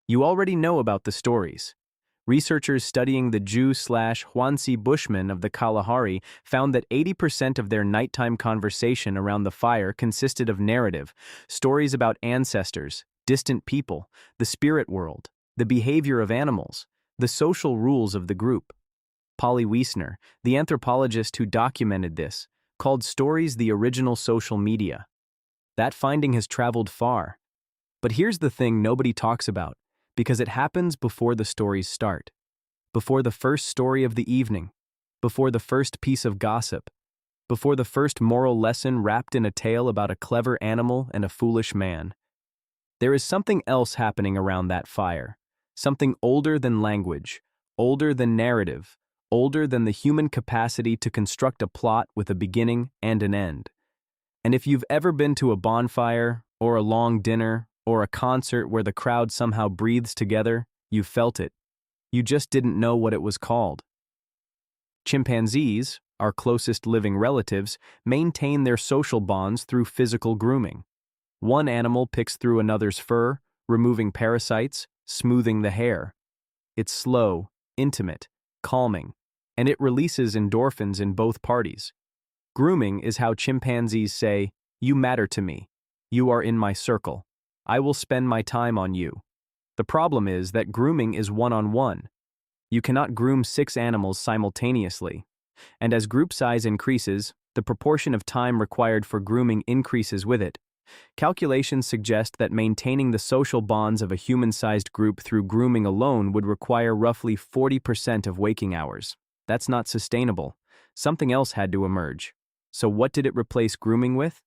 You already know about the stories. Researchers studying the Jew/Huansi Bushmen of the Kalahari found that 80% of their nighttime conversation around the fire consisted of narrative, stories about ancestors, distant people, the spirit world, the behavior of animals, the social rules of the group. Polly Wiesner, the anthropologist who documented this, called stories the original social media. That finding has traveled far. But here's the thing nobody talks about, because it happens before the stories start, before the first story of the evening, before the first piece of gossip, before the first moral lesson wrapped in a tale about a clever animal and a foolish man. There is something else happening around that fire, something older than language, older than narrative, older than the human capacity to construct a plot with a beginning and an end. And if you've ever been to a bonfire, or a long dinner, or a concert where the crowd somehow breathes together, you felt it. You just didn't know what it was called. Chimpanzees, our closest living relatives, maintain their social bonds through physical grooming. One animal picks through another's fur, removing parasites, smoothing the hair. It's slow, intimate, calming, and it releases endorphins in both parties. Grooming is how chimpanzees say, "You matter to me. You are in my circle. I will spend my time on you." The problem is that grooming is one-on-one. You cannot groom 6 animals simultaneously. And as group size increases, the proportion of time required for grooming increases with it. Calculations suggest that maintaining the social bonds of a human-sized group through grooming alone would require roughly 40% of waking hours. That's not sustainable. Something else had to emerge. So what did it replace grooming with?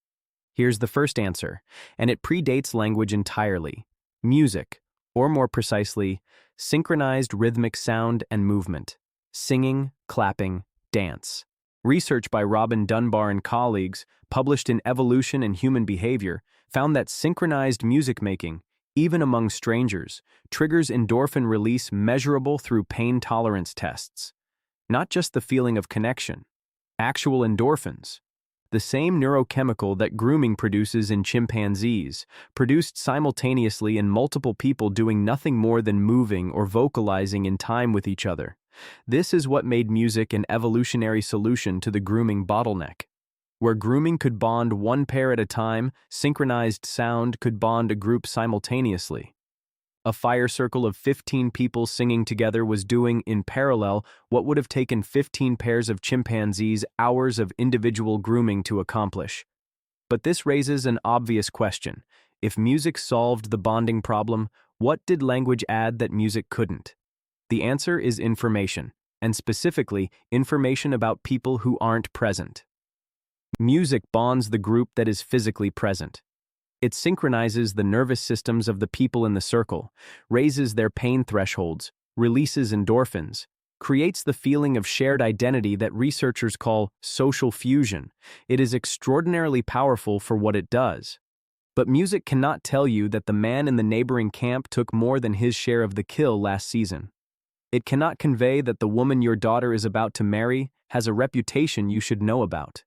Here's the first answer, and it predates language entirely. Music, or more precisely, synchronized rhythmic sound and movement. Singing, clapping, dance. Research by Robin Dunbar and colleagues, published in Evolution and Human Behavior, found that synchronized music making, even among strangers, triggers endorphin release measurable through pain tolerance tests. Not just the feeling of connection, actual endorphins. The same neurochemical that grooming produces in chimpanzees, produced simultaneously in multiple people doing nothing more than moving or vocalizing in time with each other. This is what made music an evolutionary solution to the grooming bottleneck. Where grooming could bond one pair at a time, synchronized sound could bond a group simultaneously. A fire circle of 15 people singing together was doing, in parallel, what would have taken 15 pairs of chimpanzees hours of individual grooming to accomplish. But this raises an obvious question. If music solved the bonding problem, what did language add that music couldn't? The answer is information, and specifically, information about people who aren't present. Music bonds the group that is physically present. It synchronizes the nervous systems of the people in the circle, raises their pain thresholds, releases endorphins, creates the feeling of shared identity that researchers call social fusion. It is extraordinarily powerful for what it does. But music cannot tell you that the man in the neighboring camp took more than his share of the kill last season. It cannot convey that the woman your daughter is about to marry has a reputation you should know about.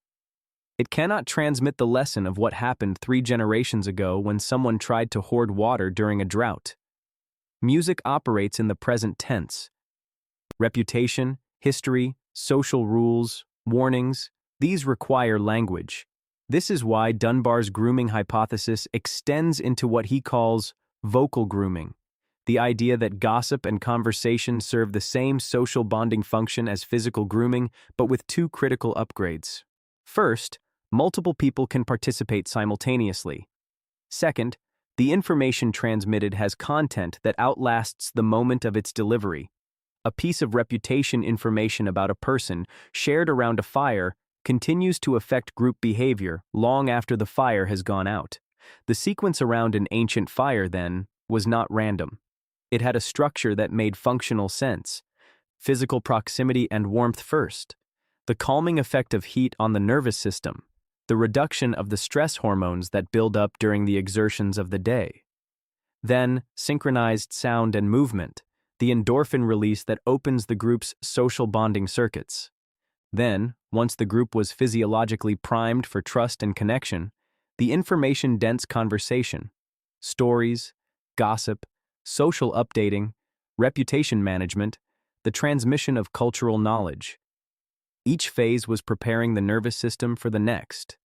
It cannot transmit the lesson of what happened 3 generations ago when someone tried to hoard water during a drought. Music operates in the present tense. Reputation, history, social rules, warnings, these require language. This is why Dunbar's grooming hypothesis extends into what he calls vocal grooming, the idea that gossip and conversation serve the same social bonding function as physical grooming, but with 2 critical upgrades. First, multiple people can participate simultaneously. Second, the information transmitted has content that outlasts the moment of its delivery. A piece of reputation information about a person shared around a fire continues to affect group behavior long after the fire has gone out. The sequence around an ancient fire, then, was not random. It had a structure that made functional sense. Physical proximity and warmth first. The calming effect of heat on the nervous system. The reduction of the stress hormones that build up during the exertions of the day. Then, synchronized sound and movement, the endorphin release that opens the group's social bonding circuits. Then, once the group was physiologically primed for trust and connection, the information-dense conversation, stories, gossip, social updating, reputation management, the transmission of cultural knowledge. Each phase was preparing the nervous system for the next.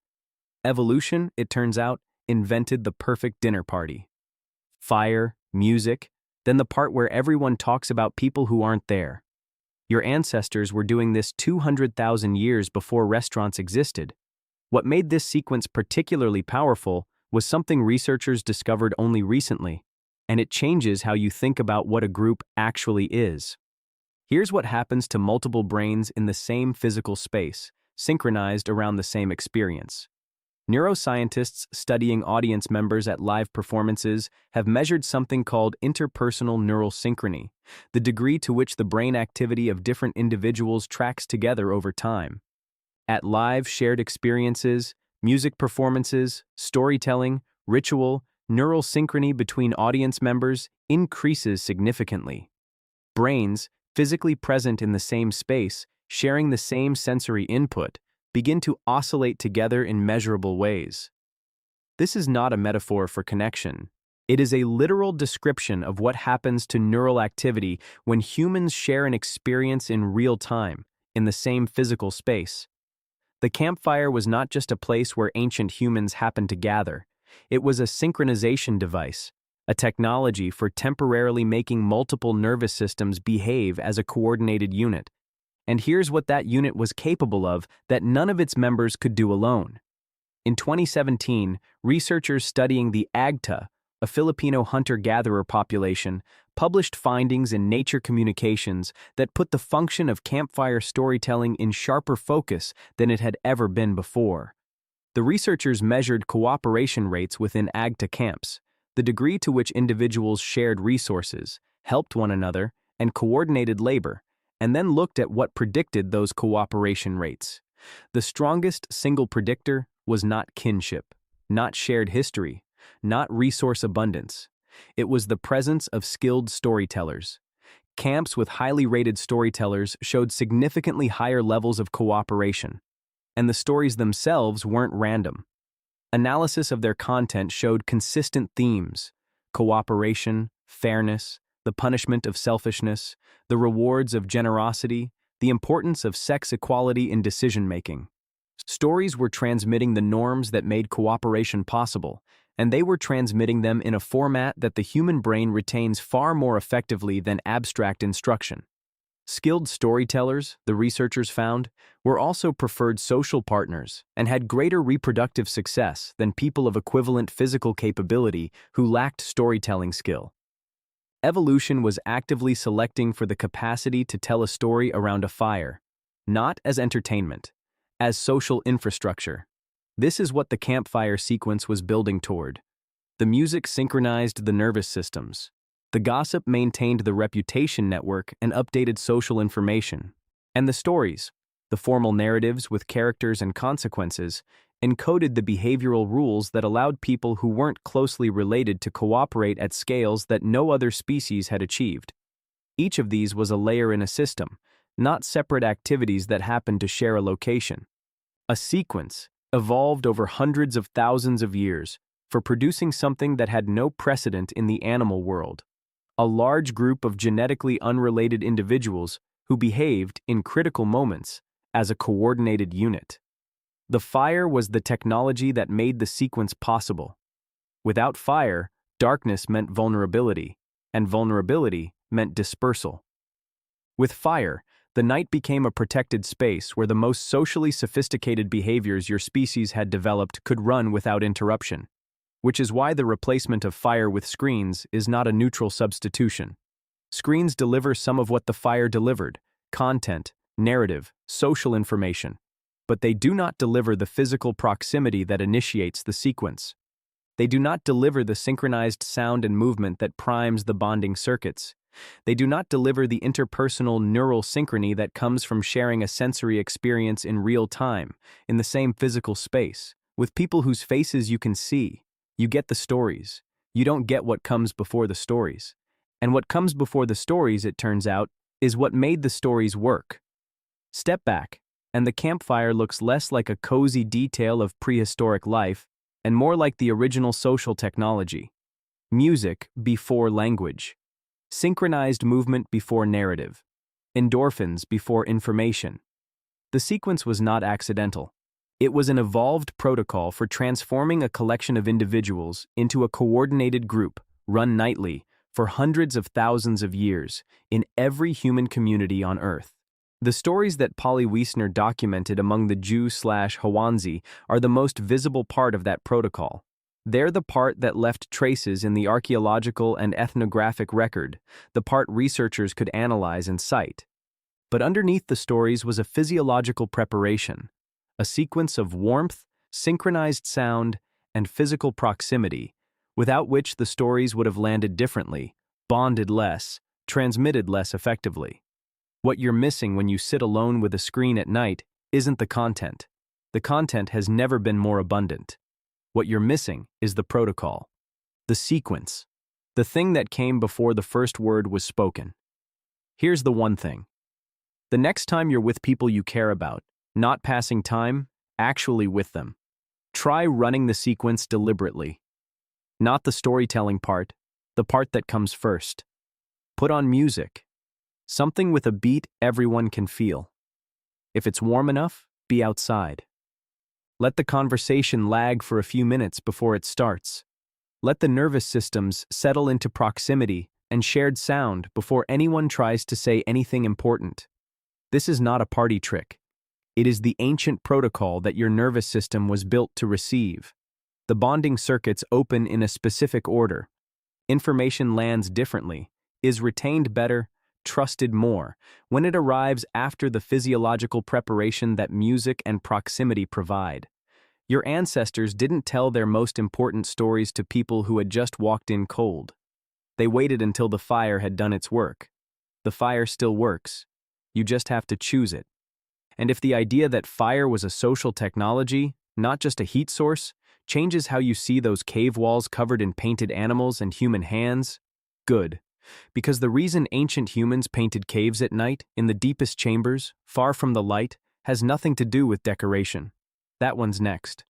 Evolution, it turns out, invented the perfect dinner party. Fire, music, then the part where everyone talks about people who aren't there. Your ancestors were doing this 200,000 years before restaurants existed. What made this sequence particularly powerful was something researchers discovered only recently, and it changes how you think about what a group actually is. Here's what happens to multiple brains in the same physical space, synchronized around the same experience. Neuroscientists studying audience members at live performances have measured something called interpersonal neural synchrony, the degree to which the brain activity of different individuals tracks together over time. At live shared experiences, music performances, storytelling, ritual, neural synchrony between audience members increases significantly. Brains, physically present in the same space, sharing the same sensory input, begin to oscillate together in measurable ways. This is not a metaphor for connection. It is a literal description of what happens to neural activity when humans share an experience in real time, in the same physical space. The campfire was not just a place where ancient humans happened to gather. It was a synchronization device, a technology for temporarily making multiple nervous systems behave as a coordinated unit. And here's what that unit was capable of that none of its members could do alone. In 2017, researchers studying the Agta, a Filipino hunter-gatherer population, published findings in Nature Communications that put the function of campfire storytelling in sharper focus than it had ever been before. The researchers measured cooperation rates within Agta camps, the degree to which individuals shared resources, helped one another, and coordinated labor, and then looked at what predicted those cooperation rates. The strongest single predictor was not kinship, not shared history, not resource abundance. It was the presence of skilled storytellers. Camps with highly rated storytellers showed significantly higher levels of cooperation, and the stories themselves weren't random. Analysis of their content showed consistent themes: cooperation, fairness, the punishment of selfishness, the rewards of generosity, the importance of sex equality in decision-making. Stories were transmitting the norms that made cooperation possible, and they were transmitting them in a format that the human brain retains far more effectively than abstract instruction. Skilled storytellers, the researchers found, were also preferred social partners and had greater reproductive success than people of equivalent physical capability who lacked storytelling skill. Evolution was actively selecting for the capacity to tell a story around a fire, not as entertainment, as social infrastructure. This is what the campfire sequence was building toward. The music synchronized the nervous systems. The gossip maintained the reputation network and updated social information. And the stories, the formal narratives with characters and consequences, encoded the behavioral rules that allowed people who weren't closely related to cooperate at scales that no other species had achieved. Each of these was a layer in a system, not separate activities that happened to share a location. A sequence, evolved over hundreds of thousands of years, for producing something that had no precedent in the animal world. A large group of genetically unrelated individuals who behaved, in critical moments, as a coordinated unit. The fire was the technology that made the sequence possible. Without fire, darkness meant vulnerability, and vulnerability meant dispersal. With fire, the night became a protected space where the most socially sophisticated behaviors your species had developed could run without interruption, which is why the replacement of fire with screens is not a neutral substitution. Screens deliver some of what the fire delivered: content, narrative, social information, but they do not deliver the physical proximity that initiates the sequence. They do not deliver the synchronized sound and movement that primes the bonding circuits. They do not deliver the interpersonal neural synchrony that comes from sharing a sensory experience in real time, in the same physical space, with people whose faces you can see. You get the stories. You don't get what comes before the stories. And what comes before the stories, it turns out, is what made the stories work. Step back, and the campfire looks less like a cozy detail of prehistoric life and more like the original social technology. Music before language. Synchronized movement before narrative. Endorphins before information. The sequence was not accidental. It was an evolved protocol for transforming a collection of individuals into a coordinated group, run nightly, for hundreds of thousands of years, in every human community on Earth. The stories that Polly Wiesner documented among the Jew/Hawanzi are the most visible part of that protocol. They're the part that left traces in the archaeological and ethnographic record, the part researchers could analyze and cite. But underneath the stories was a physiological preparation, a sequence of warmth, synchronized sound, and physical proximity, without which the stories would have landed differently, bonded less, transmitted less effectively. What you're missing when you sit alone with a screen at night isn't the content. The content has never been more abundant. What you're missing is the protocol, the sequence, the thing that came before the first word was spoken. Here's the one thing. The next time you're with people you care about, not passing time, actually with them, try running the sequence deliberately. Not the storytelling part, the part that comes first. Put on music. Something with a beat everyone can feel. If it's warm enough, be outside. Let the conversation lag for a few minutes before it starts. Let the nervous systems settle into proximity and shared sound before anyone tries to say anything important. This is not a party trick. It is the ancient protocol that your nervous system was built to receive. The bonding circuits open in a specific order. Information lands differently, is retained better, trusted more, when it arrives after the physiological preparation that music and proximity provide. Your ancestors didn't tell their most important stories to people who had just walked in cold. They waited until the fire had done its work. The fire still works. You just have to choose it. And if the idea that fire was a social technology, not just a heat source, changes how you see those cave walls covered in painted animals and human hands, good. Because the reason ancient humans painted caves at night, in the deepest chambers, far from the light, has nothing to do with decoration. That one's next.